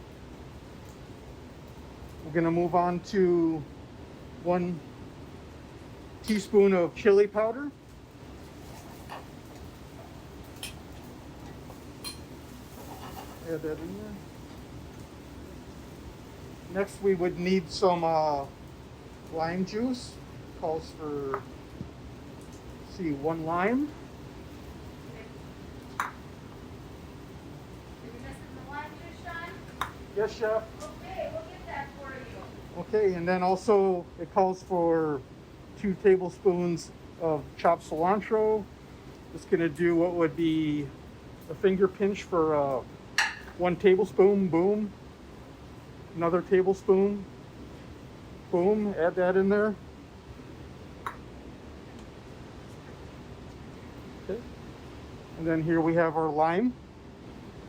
[SPEAKER 3] we're going to move on to 1 teaspoon of chili powder. Add that in there. Next we would need some lime juice. Calls for, 1 lime. Yes, chef.
[SPEAKER 2] Okay, we'll get that for you.
[SPEAKER 3] Okay, and then also it calls for 2 tablespoons of chopped cilantro. It's going to do what would be a finger pinch for 1 tablespoon. Boom. Another tablespoon. Boom. Add that in there. Okay. And then here we have our lime.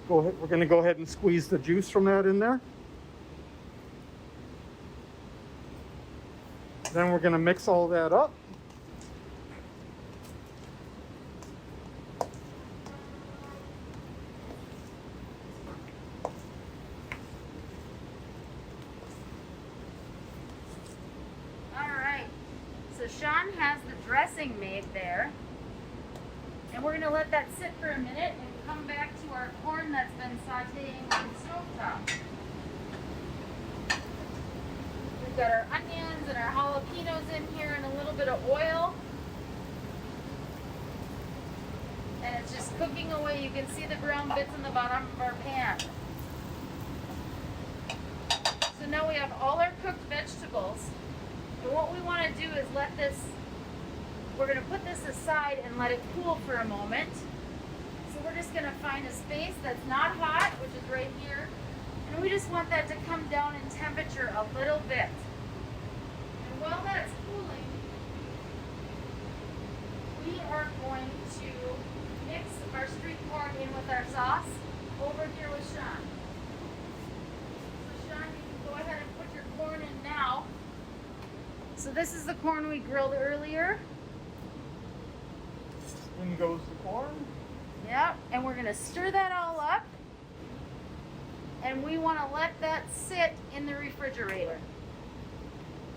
[SPEAKER 3] Go ahead. We're going to go ahead and squeeze the juice from that in there. Then we're going to mix all that up.
[SPEAKER 2] All right. So Sean has the dressing made there. And we're gonna let that sit for a minute and come back to our corn that's been sauteing on the stovetop. We've got our onions and our jalapenos in here and a little bit of oil. And it's just cooking away. You can see the brown bits in the bottom of our pan. So now we have all our cooked vegetables. And what we want to do is we're going to put this aside and let it cool for a moment. So we're just going to find a space that's not hot, which is right here. And we just want that to come down in temperature a little bit. And while that's cooling, we are going to mix our street corn in with our sauce over here with Sean. So Sean, you can go ahead and put your corn in now. So this is the corn we grilled earlier.
[SPEAKER 3] In goes the corn.
[SPEAKER 2] Yep, and we're gonna stir that all up. And we wanna let that sit in the refrigerator.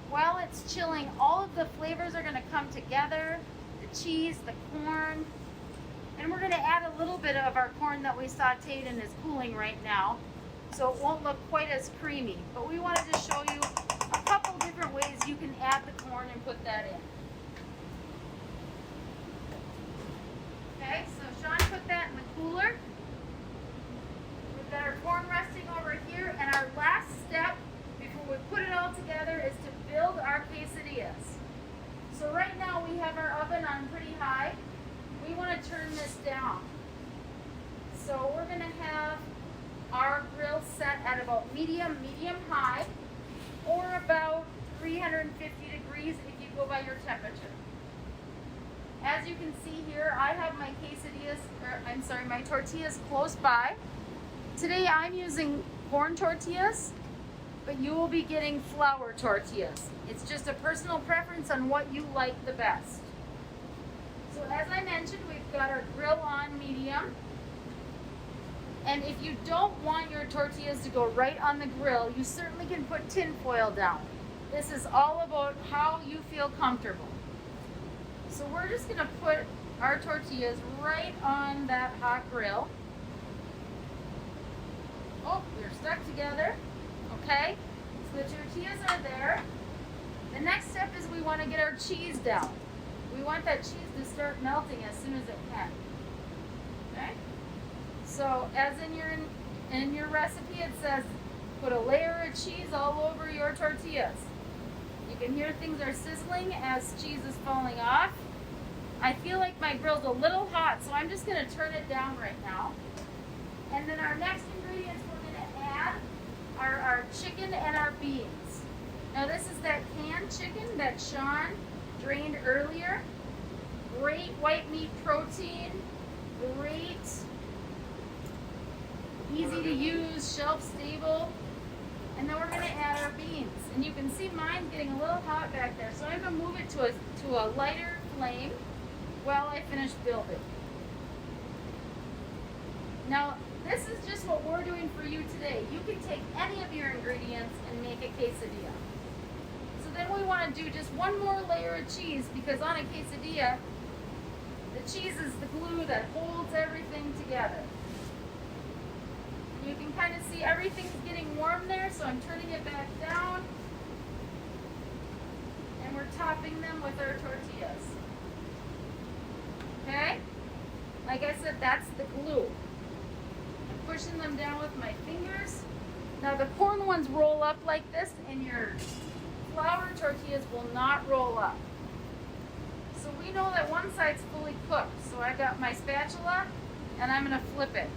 [SPEAKER 2] While it's chilling, all of the flavors are gonna come together. The cheese, the corn. And we're gonna add a little bit of our corn that we sauteed and is cooling right now. So it won't look quite as creamy. But we wanted to show you a couple different ways you can add the corn and put that in. Okay, so Sean put that in the cooler. We've got our corn resting over here, and our last step before we put it all together is to build our quesadillas. So right now we have our oven on pretty high. We want to turn this down. So we're going to have our grill set at about medium high, or about 350 degrees if you go by your temperature. As you can see here, I have my my tortillas close by. Today I'm using corn tortillas, but you will be getting flour tortillas. It's just a personal preference on what you like the best. So as I mentioned, we've got our grill on medium. And if you don't want your tortillas to go right on the grill, you certainly can put tin foil down. This is all about how you feel comfortable. So we're just gonna put our tortillas right on that hot grill. Oh, they're stuck together. Okay, so the tortillas are there. The next step is we want to get our cheese down. We want that cheese to start melting as soon as it can. Okay, so as in your recipe it says put a layer of cheese all over your tortillas. You can hear things are sizzling as cheese is falling off. I feel like my grill's a little hot, so I'm just going to turn it down right now. And then our next ingredients we're going to add are our chicken and our beans. Now this is that canned chicken that Sean drained earlier. Great white meat protein, great, easy to use, shelf stable. And then we're going to add our beans. And you can see mine's getting a little hot back there, so I'm going to move it to a lighter flame while I finish building. Now, this is just what we're doing for you today. You can take any of your ingredients and make a quesadilla. So then we want to do just one more layer of cheese, because on a quesadilla, the cheese is the glue that holds everything together. You can kind of see everything's getting warm there, so I'm turning it back down. And we're topping them with our tortillas. Okay? Like I said, that's the glue. I'm pushing them down with my fingers. Now the corn ones roll up like this, and your flour tortillas will not roll up. So we know that one side's fully cooked. So I got my spatula, and I'm going to flip it.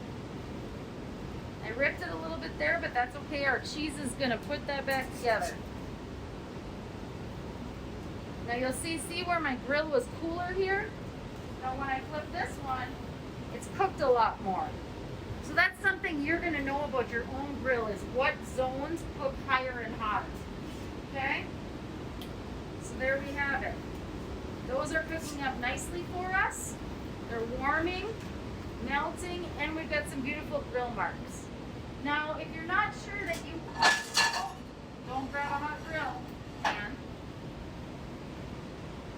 [SPEAKER 2] I ripped it a little bit there, but that's okay. Our cheese is going to put that back together. Now you'll see where my grill was cooler here? Now when I flip this one, it's cooked a lot more. So that's something you're going to know about your own grill, is what zones cook higher and hotter. Okay? So there we have it. Those are cooking up nicely for us. They're warming, melting, and we've got some beautiful grill marks. Now, if you're not sure that you... Oh, don't grab a hot grill, man.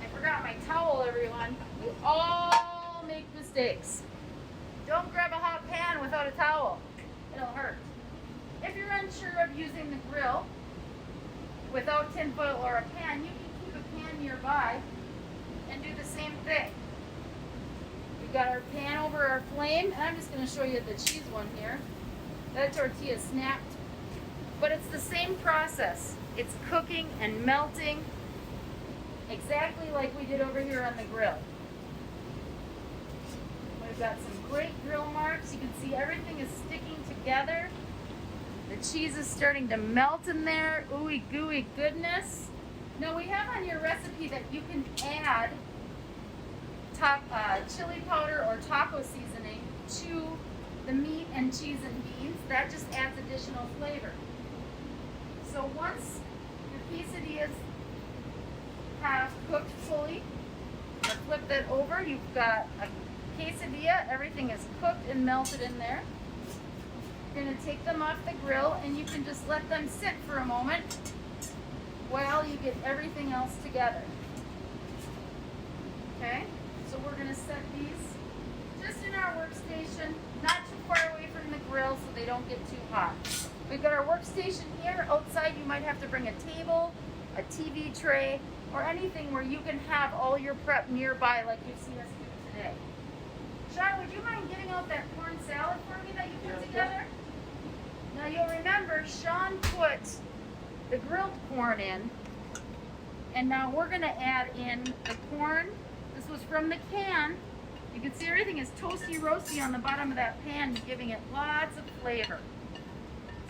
[SPEAKER 2] I forgot my towel, everyone. We all all make mistakes. Don't grab a hot pan without a towel. It'll hurt. If you're unsure of using the grill without tinfoil or a pan, you can keep a pan nearby and do the same thing. We've got our pan over our flame, and I'm just going to show you the cheese one here. That tortilla snapped, but it's the same process. It's cooking and melting exactly like we did over here on the grill. We've got some great grill marks. You can see everything is sticking together. The cheese is starting to melt in there. Ooey gooey goodness. Now we have on your recipe that you can add chili powder or taco seasoning to the meat and cheese and beans. That just adds additional flavor. So once your quesadillas have cooked fully, or flip that over, you've got a quesadilla. Everything is cooked and melted in there. You're going to take them off the grill and you can just let them sit for a moment while you get everything else together. Okay, so we're going to set these just in our workstation, not too far away from the grill so they don't get too hot. We've got our workstation here. Outside you might have to bring a table, a TV tray, or anything where you can have all your prep nearby like you've seen us do today. Sean, would you mind getting out that corn salad for me that you put together? Now you'll remember Sean put the grilled corn in, and now we're going to add in the corn. This was from the can. You can see everything is toasty roasty on the bottom of that pan, giving it lots of flavor.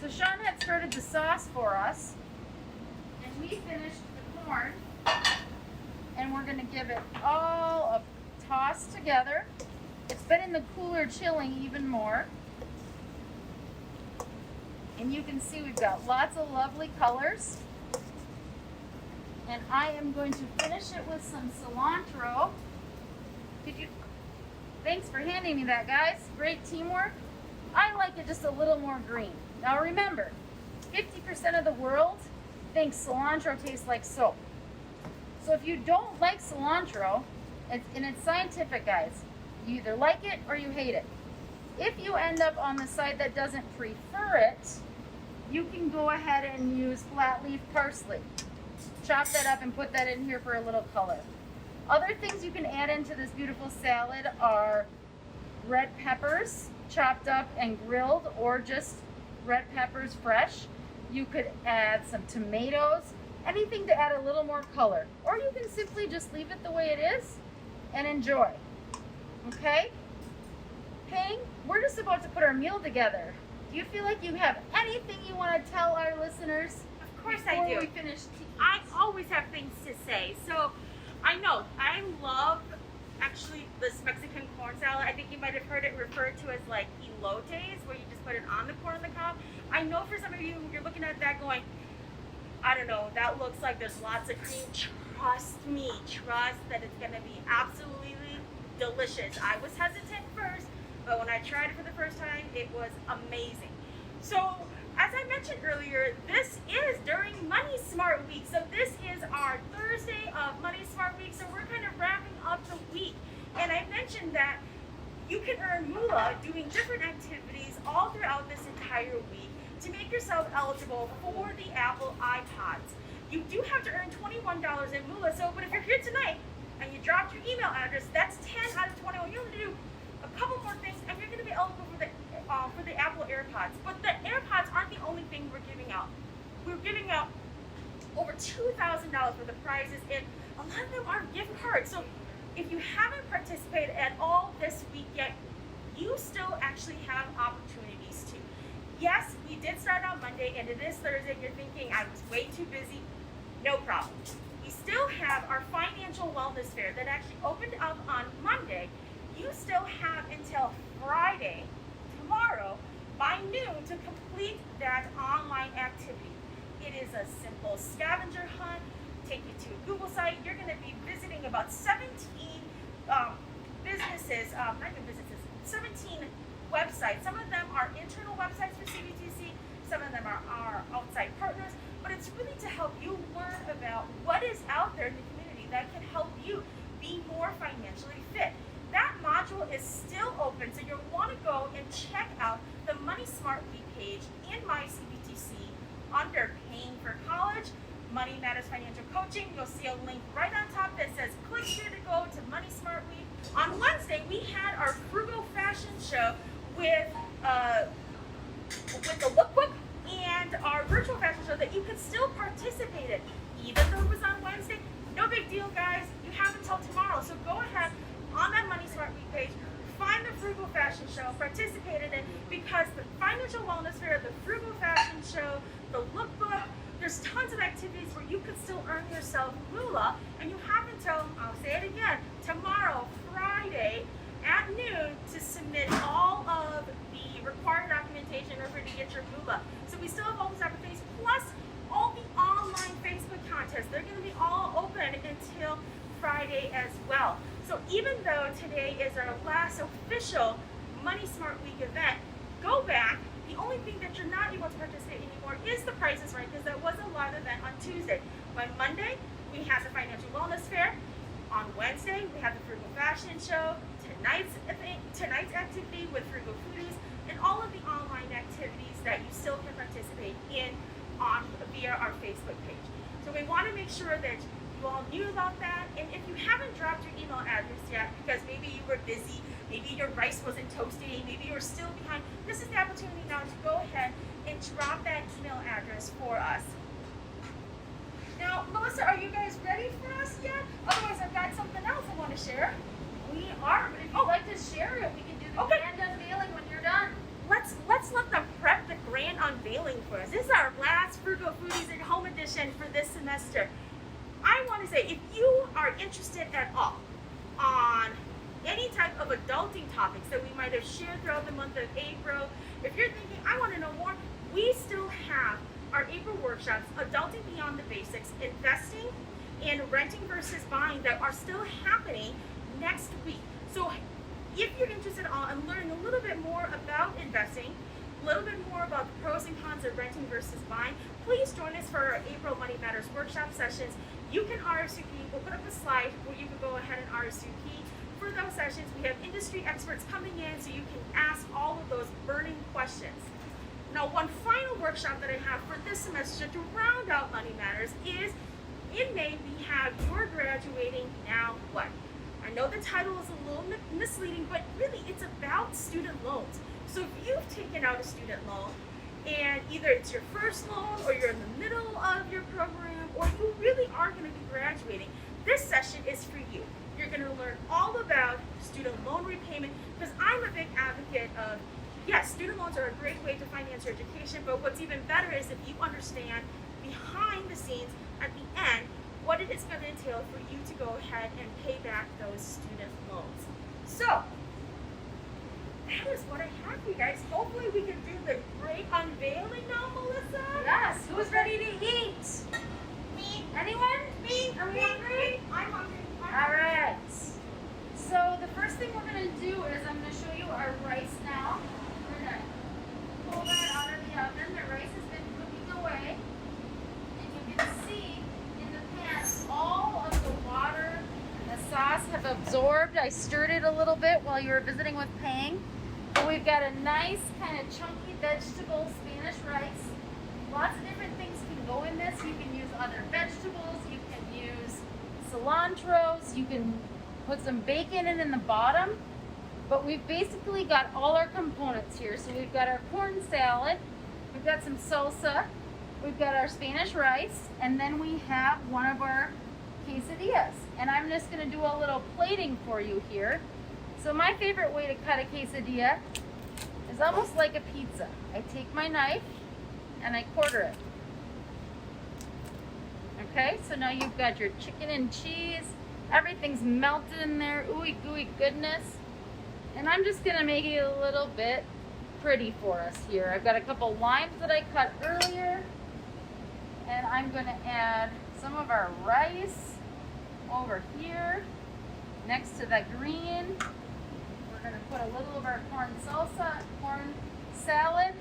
[SPEAKER 2] So Sean had started the sauce for us, and we finished the corn, and we're going to give it all a toss together. It's been in the cooler chilling even more. And you can see we've got lots of lovely colors. And I am going to finish it with some cilantro. Thanks for handing me that, guys. Great teamwork. I like it just a little more green. Now remember, 50% of the world thinks cilantro tastes like soap. So if you don't like cilantro, and it's scientific, guys, you either like it or you hate it. If you end up on the side that doesn't prefer it, you can go ahead and use flat leaf parsley. Chop that up and put that in here for a little color. Other things you can add into this beautiful salad are red peppers, chopped up and grilled, or just red peppers fresh. You could add some tomatoes, anything to add a little more color. Or you can simply just leave it the way it is and enjoy. Okay? Pang, we're just about to put our meal together. Do you feel like you have anything you want to tell our listeners?
[SPEAKER 1] Of course I do.
[SPEAKER 2] Before we finish
[SPEAKER 1] I always have things to say. So I know I love actually this Mexican corn salad. I think you might have heard it referred to as like elotes, where you just put it on the corn on the cob. I know for some of you, you're looking at that going, I don't know, that looks like there's lots of cream. Trust me, trust that it's going to be absolutely delicious. I was hesitant first, but when I tried it for the first time, it was amazing. So, as I mentioned earlier, this is during Money Smart Week. So this is our Thursday of Money Smart Week. So we're kind of wrapping up the week. And I mentioned that you can earn moolah doing different activities all throughout this entire week to make yourself eligible for the Apple iPods. You do have to earn $21 in moolah. So, but if you're here tonight and you dropped your email address, that's 10 out of 21. You have to do a couple more things, and you're going to be eligible for the Apple AirPods. But the AirPods aren't the only thing we're giving out. We're giving out over $2,000 for the prizes, and a lot of them are gift cards. So if you haven't participated at all this week yet, you still actually have opportunities to. Yes, we did start on Monday, and it is Thursday. You're thinking I was way too busy. No problem. We still have our financial wellness fair that actually opened up on Monday. You still have until Friday, tomorrow, by noon to complete that online activity. It is a simple scavenger hunt. Take you to a Google site. You're going to be visiting about 17 businesses, not even businesses, 17 websites. Some of them are internal websites for CBTC. Some of them are our outside partners. But it's really to help you learn about what is out there in the community that can help you be more financially fit. That module is still open, so you'll want to go and check out the Money Smart Week page in my CBTC under Paying for College, Money Matters Financial Coaching. You'll see a link right on top that says click here to go to Money Smart Week. On Wednesday, we had our Frugal Fashion Show with the lookbook and our virtual fashion show that you could still participate in. Even though it was on Wednesday, no big deal, guys. You have until tomorrow. So go ahead on that Money Smart Week page, find the Frugal Fashion Show, participate in it, because the Financial Wellness Fair, the Frugal Fashion Show, the lookbook, there's tons of activities where you could still earn yourself moolah, and you have until, I'll say it again, tomorrow, Friday, at noon to submit all of the required documentation in order to get your moolah. So we still have all these opportunities, plus all the online Facebook contests. They're going to be all open until Friday as well. So even though today is our last official Money Smart Week event, go back. The only thing that you're not able to participate anymore is the Price is Right, because that was a live event on Tuesday. On Monday, we have the Financial Wellness Fair. On Wednesday, we have the Frugal Fashion Show. Tonight's activity with Frugal Foodies, and all of the online activities that you still can participate in via our Facebook page. So we want to make sure that you all knew about that, and if you haven't dropped your email address yet, because maybe you were busy, maybe your rice wasn't toasting, maybe you were still behind, this is the opportunity now to go ahead and drop that email address for us. Now, Melissa, are you guys ready for us yet? Otherwise, I've got something else I want to share.
[SPEAKER 2] We are, but if you'd like to share it, we can do the grand unveiling when you're done.
[SPEAKER 1] Let's let them prep the grand unveiling for us. This is our last Frugal Foodies at Home edition for this semester. I want to say, if you are interested at all on any type of adulting topics that we might have shared throughout the month of April, if you're thinking, I want to know more, we still have our April workshops, Adulting Beyond the Basics, Investing, and Renting versus Buying, that are still happening next week. So if you're interested in learning a little bit more about investing, a little bit more about the pros and cons of renting versus buying, please join us for our April Money Matters workshop sessions. You can RSVP. We'll put up a slide where you can go ahead and RSVP for those sessions. We have industry experts coming in, so you can ask all of those burning questions. Now, one final workshop that I have for this semester to round out Money Matters is in May. We have You're Graduating, Now What? I know the title is a little misleading, but really it's about student loans. So if you've taken out a student loan, and either it's your first loan, or you're in the middle of your program, or you really are going to be graduating, this session is for you. You're going to learn all about student loan repayment, because I'm a big advocate of, yes, student loans are a great way to finance your education, but what's even better is if you understand behind the scenes, at the end, what it is going to entail for you to go ahead and pay back those student loans. So, that is what I have for you guys. Hopefully we can do the great unveiling now, Melissa.
[SPEAKER 2] Yes, who's ready to eat?
[SPEAKER 1] Me.
[SPEAKER 2] Anyone?
[SPEAKER 1] Me.
[SPEAKER 2] Are we hungry?
[SPEAKER 1] I'm hungry.
[SPEAKER 2] All right. So the first thing we're going to do is I'm going to show you our rice now. We're going to pull that out of the oven. The rice has been cooking away. And you can see in the pan all of the water and the sauce have absorbed. I stirred it a little bit while you were visiting with Pang. But we've got a nice kind of chunky vegetable Spanish rice. Lots of different things can go in this. You can use other vegetables. You can use cilantros. You can put some bacon in the bottom. But we've basically got all our components here. So we've got our corn salad. We've got some salsa. We've got our Spanish rice. And then we have one of our quesadillas. And I'm just going to do a little plating for you here. So my favorite way to cut a quesadilla is almost like a pizza. I take my knife and I quarter it. Okay, so now you've got your chicken and cheese. Everything's melted in there, ooey gooey goodness. And I'm just gonna make it a little bit pretty for us here. I've got a couple limes that I cut earlier. And I'm gonna add some of our rice over here next to the green. We're gonna put a little of our corn salad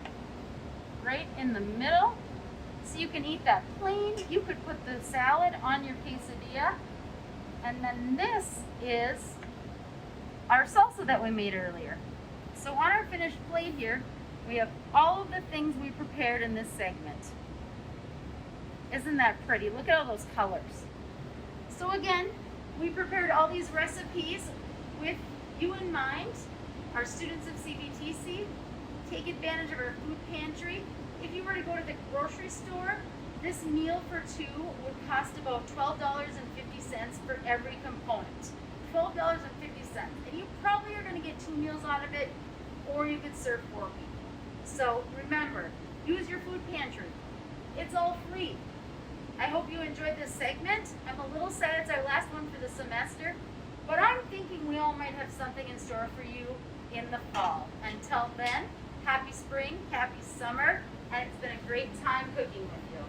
[SPEAKER 2] right in the middle. So you can eat that plain. You could put the salad on your quesadilla. And then this is our salsa that we made earlier. So on our finished plate here, we have all of the things we prepared in this segment. Isn't that pretty? Look at all those colors. So again, we prepared all these recipes with you in mind, our students of CBTC. Take advantage of our food pantry. If you were to go to the grocery store, this meal for two would cost about $12.50 for every component. $12.50. And you probably are going to get 2 meals out of it, or you could serve 4 people. So remember, use your food pantry. It's all free. I hope you enjoyed this segment. I'm a little sad it's our last one for the semester, but I'm thinking we all might have something in store for you in the fall. Until then, happy spring, happy summer, and it's been a great time cooking with you.